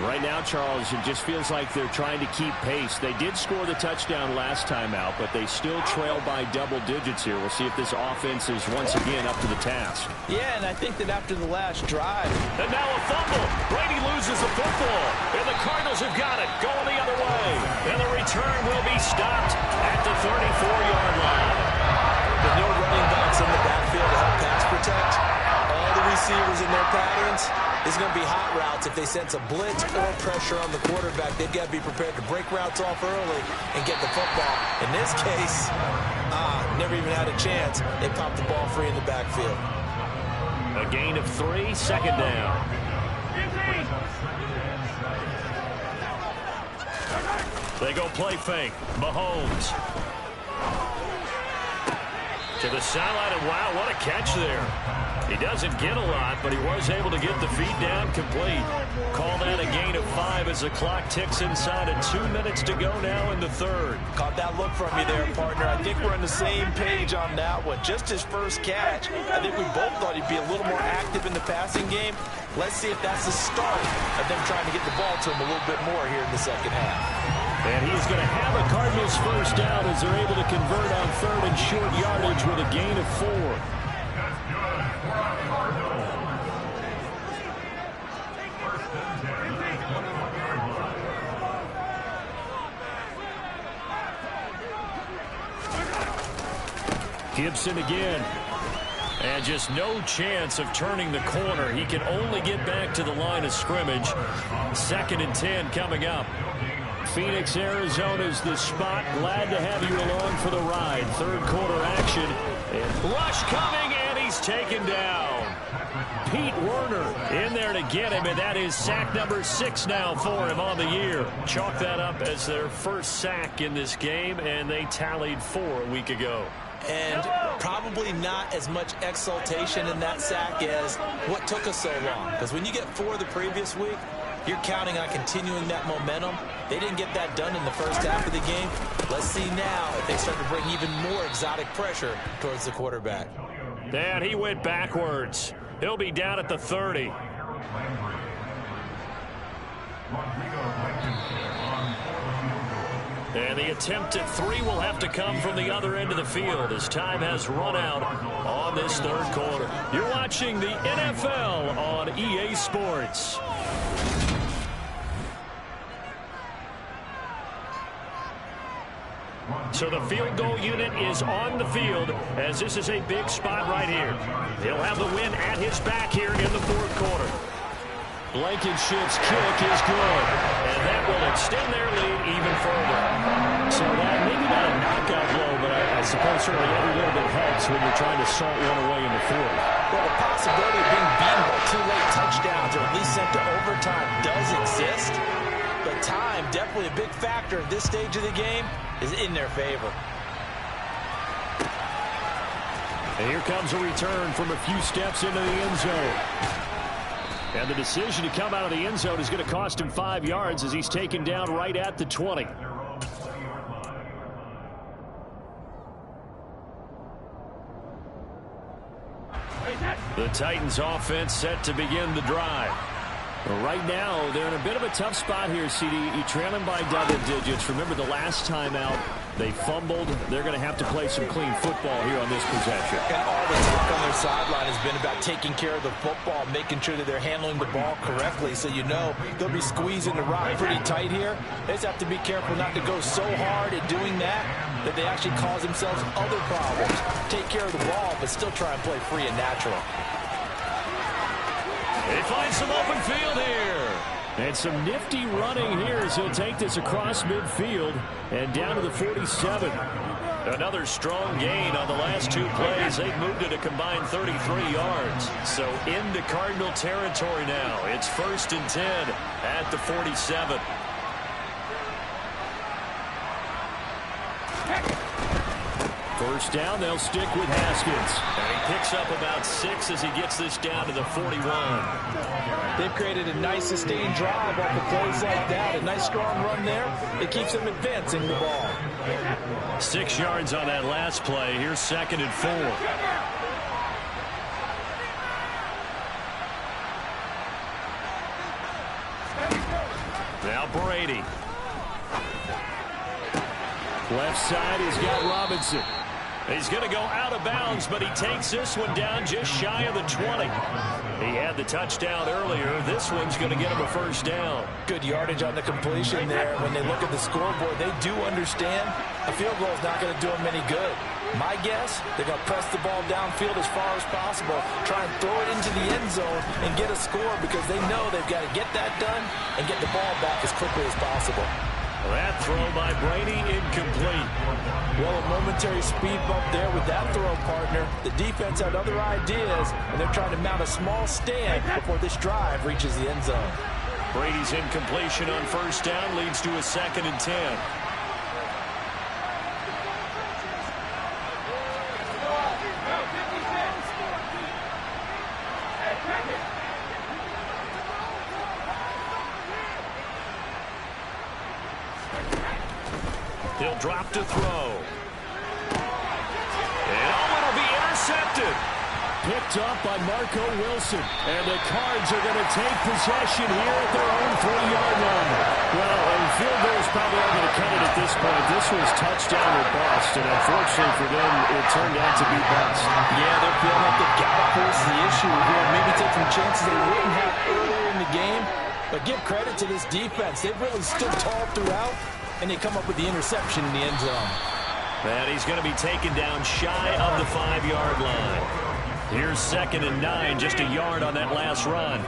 Right now, Charles, it just feels like they're trying to keep pace. They did score the touchdown last time out, but they still trail by double digits here. We'll see if this offense is once again up to the task. Yeah, and I think that after the last drive. And now a fumble. Brady loses the football. And the Cardinals have got it. Going the other way. And the return will be stopped at the 34-yard line. With no running backs in the backfield to help pass protect, all the receivers in their patterns, it's going to be hot routes. If they sense a blitz or pressure on the quarterback, they've got to be prepared to break routes off early and get the football. In this case, never even had a chance. They popped the ball free in the backfield. A gain of 3, second down. They go play fake. Mahomes. To the sideline, and wow, what a catch there. He doesn't get a lot, but he was able to get the feet down complete. Call that a gain of 5 as the clock ticks inside of 2 minutes to go now in the third. Caught that look from you there, partner. I think we're on the same page on that one. Just his first catch. I think we both thought he'd be a little more active in the passing game. Let's see if that's the start of them trying to get the ball to him a little bit more here in the second half. And he's going to have a Cardinals first down as they're able to convert on third and short yardage with a gain of 4. Gibson again. And just no chance of turning the corner. He can only get back to the line of scrimmage. 2nd and 10 coming up. Phoenix, Arizona is the spot. Glad to have you along for the ride. Third quarter action. And rush coming, and he's taken down. Pete Werner in there to get him, and that is sack number 6 now for him on the year. Chalk that up as their first sack in this game, and they tallied 4 a week ago. And probably not as much exultation in that sack as what took us so long. Because when you get 4 the previous week, you're counting on continuing that momentum. They didn't get that done in the first half of the game. Let's see now if they start to bring even more exotic pressure towards the quarterback. And he went backwards. He'll be down at the 30. And the attempt at 3 will have to come from the other end of the field as time has run out on this third quarter. You're watching the NFL on EA Sports. So the field goal unit is on the field as this is a big spot right here. He'll have the win at his back here in the fourth quarter. Blankenship's kick is good. And that will extend their lead even further. So that maybe not a knockout blow, but I suppose certainly every little bit helps when you're trying to salt one away in the fourth. Well, the possibility of being beaten by 2 late touchdowns or at least sent to overtime does exist. But time, definitely a big factor at this stage of the game, is in their favor. And here comes a return from a few steps into the end zone. And the decision to come out of the end zone is going to cost him 5 yards as he's taken down right at the 20. The Titans offense set to begin the drive. Well, right now, they're in a bit of a tough spot here, CD. You're trailing by double digits. Remember the last time out, they fumbled. They're going to have to play some clean football here on this possession. And all the talk on their sideline has been about taking care of the football, making sure that they're handling the ball correctly. So you know they'll be squeezing the rock pretty tight here. They just have to be careful not to go so hard at doing that they actually cause themselves other problems. Take care of the ball, but still try and play free and natural. They find some open field here. And some nifty running here as he'll take this across midfield and down to the 47. Another strong gain on the last 2 plays. They've moved it a combined 33 yards. So into Cardinal territory now. It's 1st and 10 at the 47. First down, they'll stick with Haskins. And he picks up about 6 as he gets this down to the 41. They've created a nice sustained drive off of plays like that. A nice strong run there. It keeps them advancing the ball. 6 yards on that last play. Here's 2nd and 4. Now Brady. Left side, he's got Robinson. He's going to go out of bounds, but he takes this one down just shy of the 20. He had the touchdown earlier. This one's going to get him a first down. Good yardage on the completion there. When they look at the scoreboard, they do understand a field goal is not going to do them any good. My guess, they're going to press the ball downfield as far as possible, try and throw it into the end zone and get a score because they know they've got to get that done and get the ball back as quickly as possible. That throw by Brady incomplete. Well, a momentary speed bump there with that throw, partner. The defense had other ideas, and they're trying to mount a small stand before this drive reaches the end zone. Brady's incompletion on first down leads to a 2nd and 10. He'll drop to throw. And it'll be intercepted. Picked up by Marco Wilson. And the Cards are going to take possession here at their own 3-yard line. Well, and field goals probably aren't going to cut it at this point. This was touchdown or bust, and unfortunately for them, it turned out to be bust. Yeah, they're feeling like they've got to force the issue here. Maybe take some chances they wouldn't have earlier in the game. But give credit to this defense. They've really stood tall throughout, and they come up with the interception in the end zone. And he's going to be taken down shy of the 5-yard line. Here's 2nd and 9, just a yard on that last run.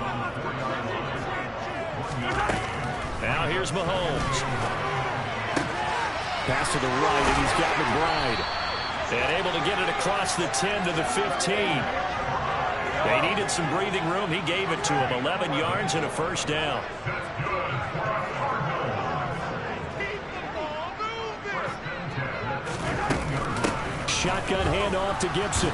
Now here's Mahomes. Pass to the right, and he's got McBride. And able to get it across the 10 to the 15. They needed some breathing room. He gave it to him. 11 yards and a first down. Shotgun handoff to Gibson.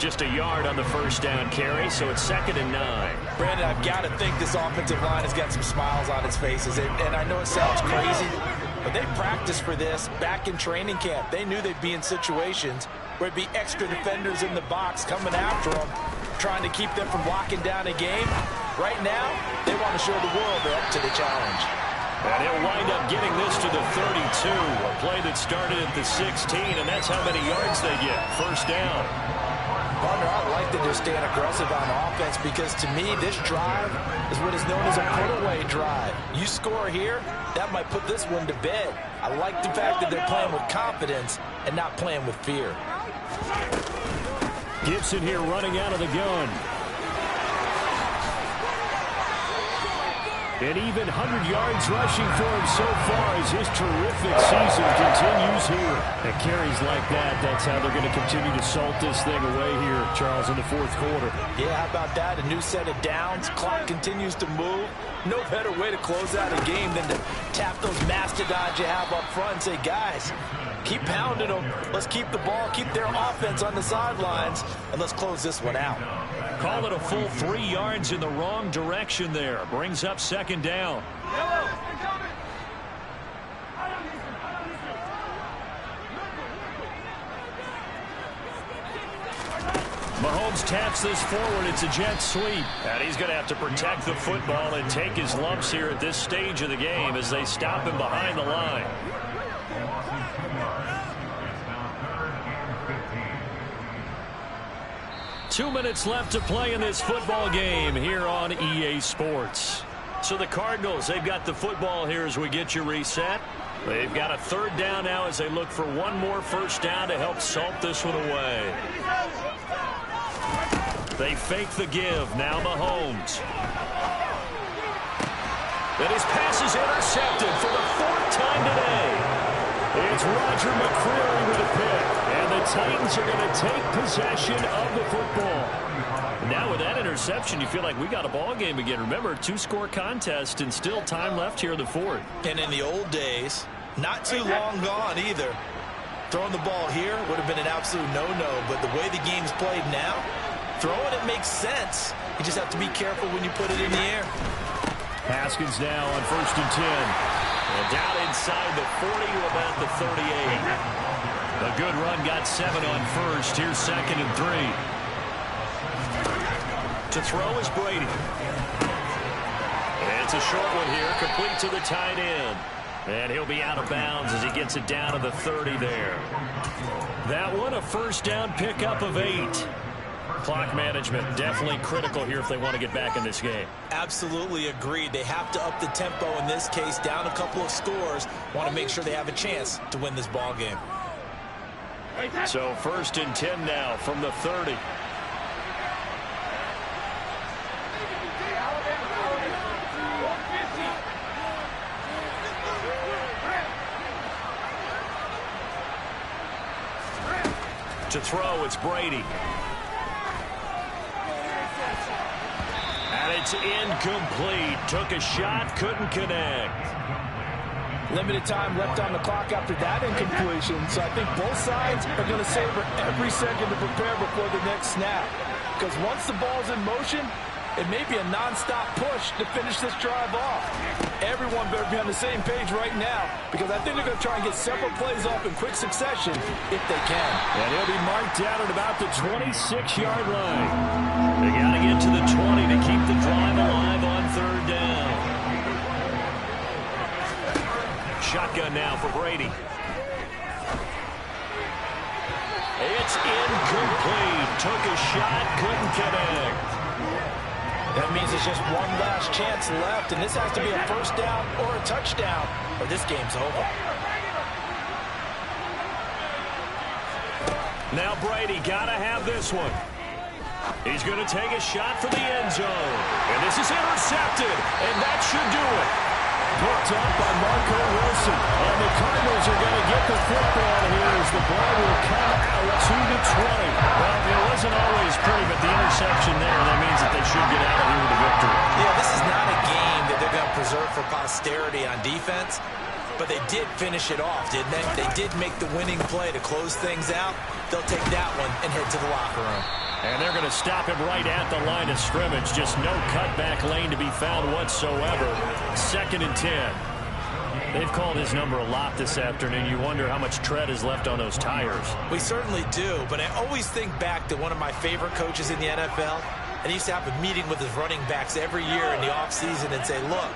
Just a yard on the first down carry, so it's 2nd and 9. Brandon, I've got to think this offensive line has got some smiles on its faces. And I know it sounds crazy, but they practiced for this back in training camp. They knew they'd be in situations where it'd be extra defenders in the box coming after them, trying to keep them from locking down a game. Right now, they want to show the world they're up to the challenge. And he'll wind up getting this to the 32. A play that started at the 16, and that's how many yards they get. First down. Partner, I like that they're staying aggressive on offense because to me, this drive is what is known as a put-away drive. You score here, that might put this one to bed. I like the fact that they're playing with confidence and not playing with fear. Gibson here running out of the gun. An even 100 yards rushing for him so far as his terrific season continues here. And carries like that, that's how they're going to continue to salt this thing away here, Charles, in the fourth quarter. Yeah, how about that? A new set of downs. Clock continues to move. No better way to close out a game than to tap those mastodons you have up front and say, guys, keep pounding them. Let's keep the ball, keep their offense on the sidelines, and let's close this one out. Call it a full 3 yards in the wrong direction there. Brings up second down. Mahomes taps this forward. It's a jet sweep. And he's going to have to protect the football and take his lumps here at this stage of the game as they stop him behind the line. Two minutes left to play in this football game here on EA Sports. So the Cardinals, they've got the football here as we get you reset. They've got a third down now as they look for one more first down to help salt this one away. They fake the give. Now Mahomes. And his pass is intercepted for the fourth time today. It's Roger McCreary with a pick. And the Titans are going to take possession of the football. Now with that interception, you feel like we got a ball game again. Remember, two-score contest and still time left here in the fourth. And in the old days, not too long gone either. Throwing the ball here would have been an absolute no-no. But the way the game's played now, throwing it makes sense. You just have to be careful when you put it in the air. Haskins now on 1st and 10. And down inside the 40 to about the 38. A good run got 7 on first. Here's 2nd and 3. To throw is Brady. And it's a short one here, complete to the tight end. And he'll be out of bounds as he gets it down to the 30 there. That one a first down pickup of 8. Clock management definitely critical here if they want to get back in this game. Absolutely agreed. They have to up the tempo in this case, down a couple of scores. Want to make sure they have a chance to win this ball game. So 1st and 10 now from the 30. To throw, it's Brady. And it's incomplete. Took a shot, couldn't connect. Limited time left on the clock after that incompletion, so I think both sides are going to savor every second to prepare before the next snap. Because once the ball's in motion, it may be a non-stop push to finish this drive off. Everyone better be on the same page right now, because I think they're going to try and get several plays off in quick succession if they can. And he'll be marked down at about the 26-yard line. They got to get to the 20 to keep the drive alive on 3rd down. Shotgun now for Brady. It's incomplete. Took a shot, couldn't connect. That means it's just one last chance left, and this has to be a first down or a touchdown, or this game's over. Now Brady got to have this one. He's going to take a shot for the end zone. And this is intercepted, and that should do it. Picked up by Marco Wilson. And the Cardinals are going to get the football here as the ball will come out to the 20. Well, it wasn't always pretty, but the interception there, that means that they should get out of here with a victory. Yeah, this is not a game that they're going to preserve for posterity on defense, but they did finish it off, didn't they? They did make the winning play to close things out. They'll take that one and head to the locker room. And they're going to stop him right at the line of scrimmage. Just no cutback lane to be found whatsoever. 2nd and 10. They've called his number a lot this afternoon. You wonder how much tread is left on those tires. We certainly do, but I always think back to one of my favorite coaches in the NFL, And he used to have a meeting with his running backs every year in the offseason and say, look,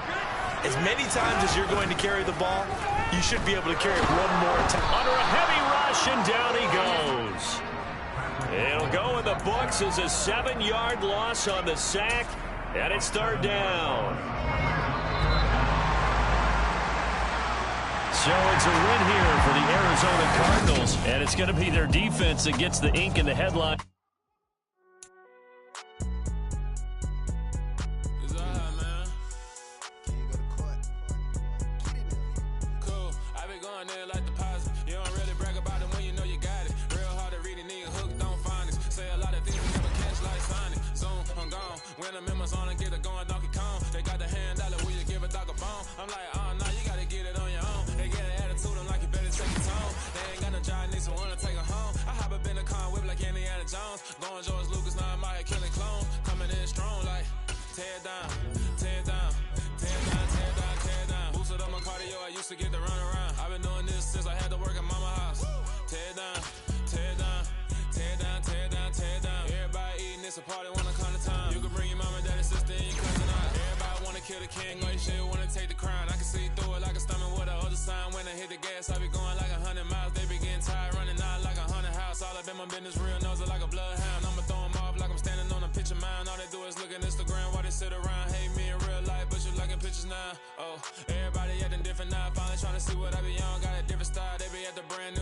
as many times as you're going to carry the ball, you should be able to carry it one more time. Under a heavy rush, and down he goes. It'll go in the books as a 7-yard loss on the sack, and it's third down. So it's a win here for the Arizona Cardinals, and it's going to be their defense that gets the ink in the headline. When the members on and get it going Donkey Kong, they got the hand dollar, will you give a dog a bone? I'm like, oh no, you gotta get it on your own. They get an attitude, I'm like, you better take it home. They ain't got no job, need someone to take her home. I hop up in the car, whip like Indiana Jones. Going George Lucas, now I'm out here killing clone. Coming in strong like, tear down, tear down, tear down, tear down, tear down. Boosted up my cardio, I used to get to run around. I've been doing this since I had to work at mama house. Tear down, tear down, tear down, tear down, tear down. Everybody eating, it's a party when I come to time. You can bring your mama, daddy, sister, and your cousin out. Everybody wanna kill the king, or you shit wanna take the crown. I can see through it like a stomach with a other sign. When I hit the gas, I be going like 100 miles. They be getting tired, running out like 100 house. All up in my business, real nose like a bloodhound. I'ma throw them off like I'm standing on a picture mound. All they do is look at Instagram while they sit around. Hate me in real life, but you liking pictures now. Oh, everybody acting different now. Finally trying to see what I be on. Got a different style, they be at the brand new